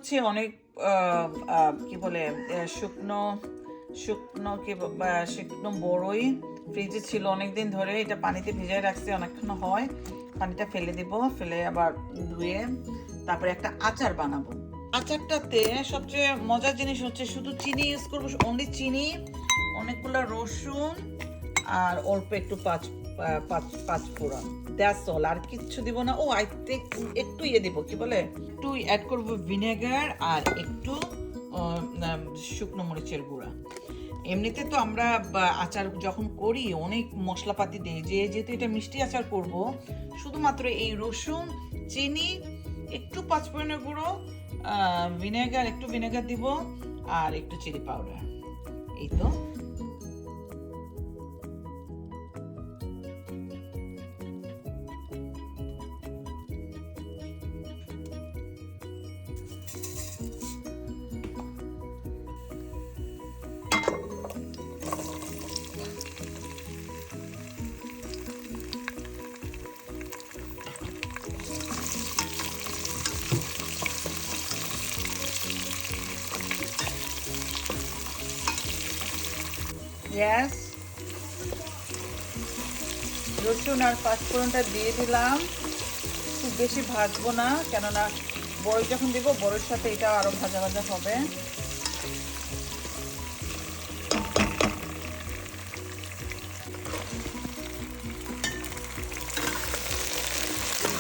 হচ্ছে অনেক কি বলে শুকনো শুকনো কি শুকনো বড়ই ফ্রিজে ছিল অনেকদিন ধরে। এটা পানিতে ভিজায় রাখছি অনেকক্ষণ হয়। পানিটা ফেলে দিব, ফেলে আবার ধুয়ে তারপরে একটা আচার বানাবো। আচারটাতে সবচেয়ে মজার জিনিস হচ্ছে শুধু চিনি ইউজ করবো, অনলি চিনি, অনেকগুলো রসুন আর অল্প একটু পাঁচ ফোড়ন, দ্যাটস অল। আর কিচ্ছু দিব না। ও আই থিংক একটু দিব, কি বলে, একটু অ্যাড করবো ভিনেগার আর একটু শুকনো মরিচের গুঁড়া। এমনিতে তো আমরা আচার যখন করি অনেক মশলাপাতি দিই, যেহেতু এটা মিষ্টি আচার করব, শুধুমাত্র এই রসুন, চিনি, একটু পাঁচফোড়নের গুঁড়ো, একটু ভিনেগার দিব আর একটু চিলি পাউডার। এই তো। গ্যাস রসুন আর পাঁচফোড়নটা দিয়ে দিলাম। খুব বেশি ভাজবো না, কেননা বড়ি যখন দিব বড়ির সাথে এটা আরো ভাজা ভাজা হবে।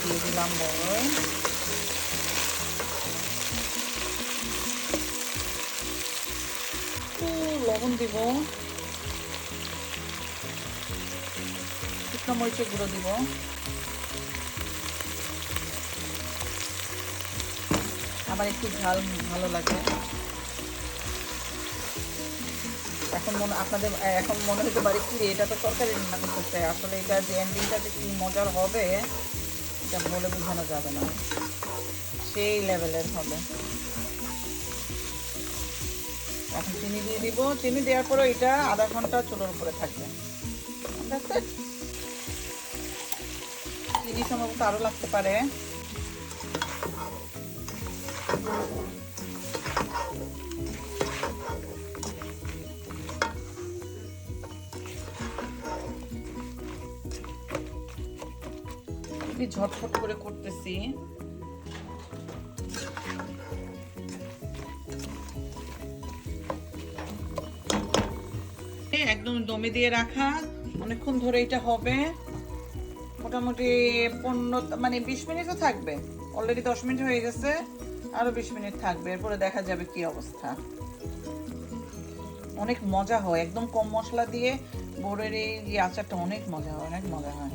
দিয়ে দিলাম বড়ি, একটু লবণ দিব, শুকনো মরিচের গুঁড়ো দিব, আবার একটু ঝাল ভালো লাগে। আপনাদের এখন মনে হতে পারে কি এটা তো তরকারি রান্না করতেছে, আসলে এটা যে এন্ডিংটা যে কি মজার হবে এটা বলে বোঝানো যাবে না, সেই লেভেলের হবে। এখন চিনি দিয়ে দিব, চিনি দেওয়ার পরে এটা আধা ঘন্টা চুলোর উপরে থাকবে। চিনি সম্ভবত আরো লাগতে পারে। খুবই ঝটফট করে করতেছি। একদম দমে দিয়ে রাখা, অনেকক্ষণ ধরে এটা হবে, মোটামুটি 20 মিনিটও থাকবে। অলরেডি 10 মিনিট হয়ে গেছে, আরো 20 মিনিট থাকবে, এরপরে দেখা যাবে কি অবস্থা। অনেক মজা হয়, একদম কম মশলা দিয়ে বড়ের এই আচারটা অনেক মজা হয়, অনেক মজা হয়।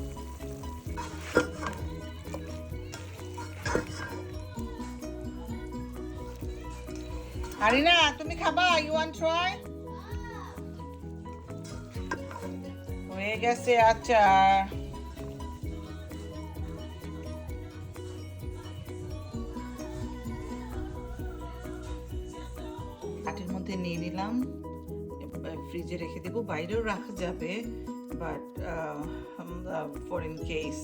আরিনা, তুমি খাবা? You want try? হয়ে গেছে আচার। কাঠের মধ্যে নিয়ে নিলাম, ফ্রিজে রেখে দেবো, বাইরেও রাখা যাবে, বাট ফর ইন কেস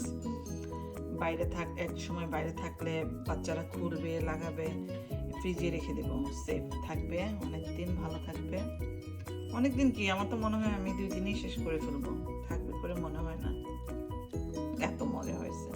বাইরে এক সময় বাইরে থাকলে বাচ্চারা খুঁড়বে, লাগাবে, ফ্রিজে রেখে দেবো, সেফ থাকবে, অনেকদিন ভালো থাকবে। অনেকদিন কি, আমার তো মনে হয় আমি 2 দিনেই শেষ করে ফেলবো, থাকবে করে মনে হয় না, এত মজা হয়েছে।